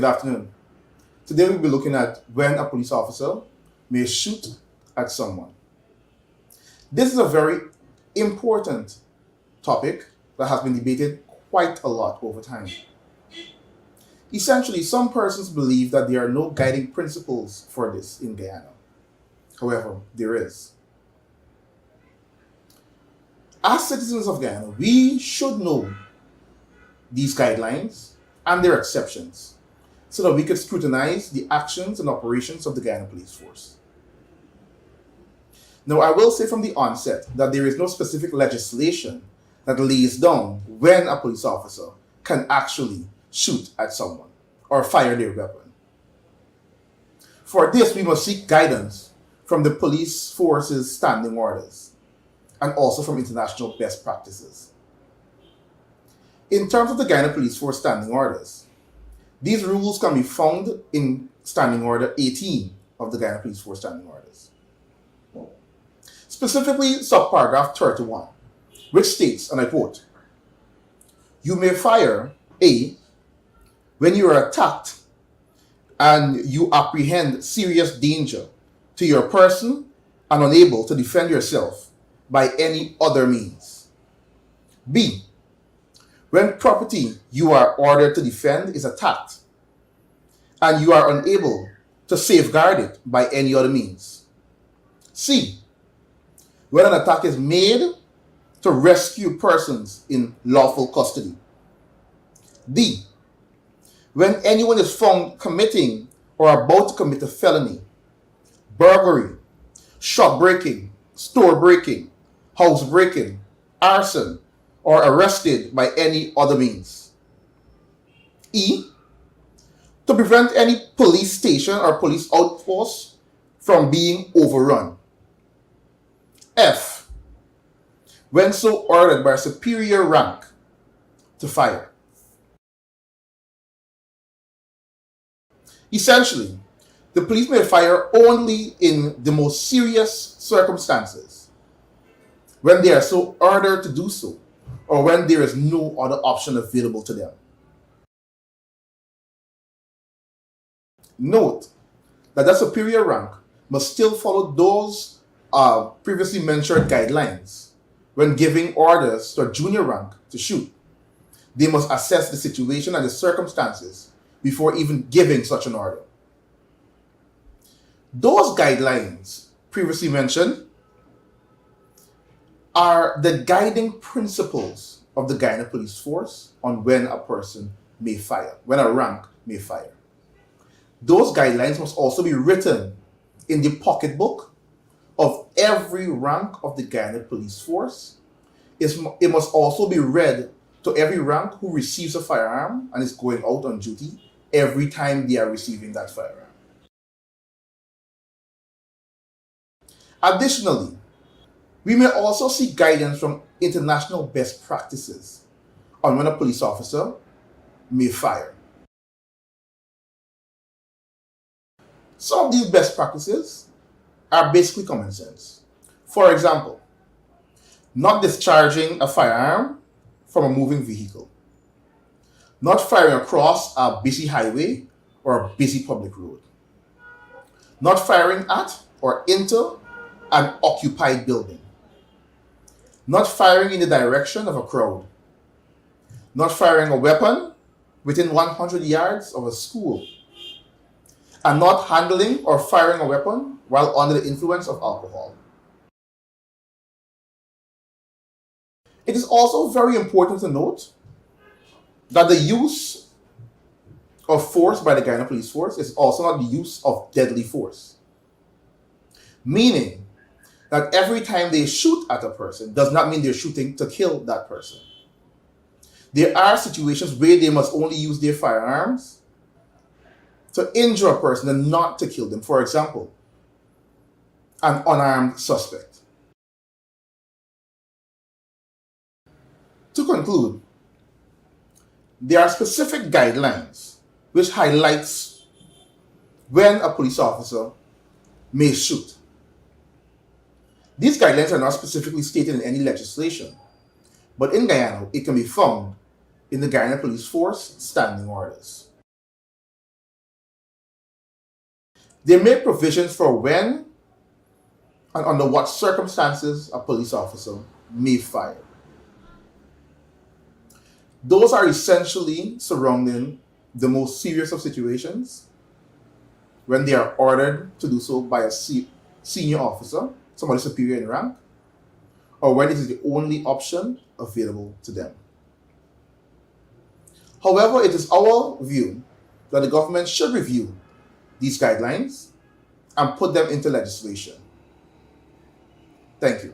Good afternoon. Today we'll be looking at when a police officer may shoot at someone. This is a very important topic that has been debated quite a lot over time. Essentially, some persons believe that there are no guiding principles for this in Guyana. However, there is. As citizens of Guyana, we should know these guidelines and their exceptions so that we could scrutinize the actions and operations of the Guyana Police Force. Now, I will say from the onset that there is no specific legislation that lays down when a police officer can actually shoot at someone or fire their weapon. For this, we must seek guidance from the police force's standing orders and also from international best practices. In terms of the Guyana Police Force standing orders, these rules can be found in Standing Order 18 of the Guyana Police Force Standing Orders. Specifically, subparagraph 31, which states, and I quote, "You may fire A when you are attacked and you apprehend serious danger to your person and unable to defend yourself by any other means. B, when property you are ordered to defend is attacked and you are unable to safeguard it by any other means. C, when an attack is made to rescue persons in lawful custody. D, when anyone is found committing or about to commit a felony, burglary, shop breaking, store breaking, house breaking, arson, or arrested by any other means. E, to prevent any police station or police outpost from being overrun. F, when so ordered by a superior rank to fire." Essentially, the police may fire only in the most serious circumstances, when they are so ordered to do so, or when there is no other option available to them. Note that the superior rank must still follow those previously mentioned guidelines when giving orders to a junior rank to shoot. They must assess the situation and the circumstances before even giving such an order. Those guidelines previously mentioned are the guiding principles of the Guyana Police Force on when a person may fire, when a rank may fire. Those guidelines must also be written in the pocketbook of every rank of the Guyana Police Force. It must also be read to every rank who receives a firearm and is going out on duty every time they are receiving that firearm. Additionally, we may also seek guidance from international best practices on when a police officer may fire. Some of these best practices are basically common sense. For example, not discharging a firearm from a moving vehicle, not firing across a busy highway or a busy public road, not firing at or into an occupied building, not firing in the direction of a crowd, not firing a weapon within 100 yards of a school, and not handling or firing a weapon while under the influence of alcohol. It is also very important to note that the use of force by the Guyana Police Force is also not the use of deadly force. Meaning that every time they shoot at a person does not mean they're shooting to kill that person. There are situations where they must only use their firearms to injure a person and not to kill them. For example, an unarmed suspect. To conclude, there are specific guidelines which highlights when a police officer may shoot. These guidelines are not specifically stated in any legislation, but in Guyana, it can be found in the Guyana Police Force Standing Orders. They make provisions for when and under what circumstances a police officer may fire. Those are essentially surrounding the most serious of situations when they are ordered to do so by a senior officer, somebody superior in rank, or when it is the only option available to them. However, it is our view that the government should review these guidelines and put them into legislation. Thank you.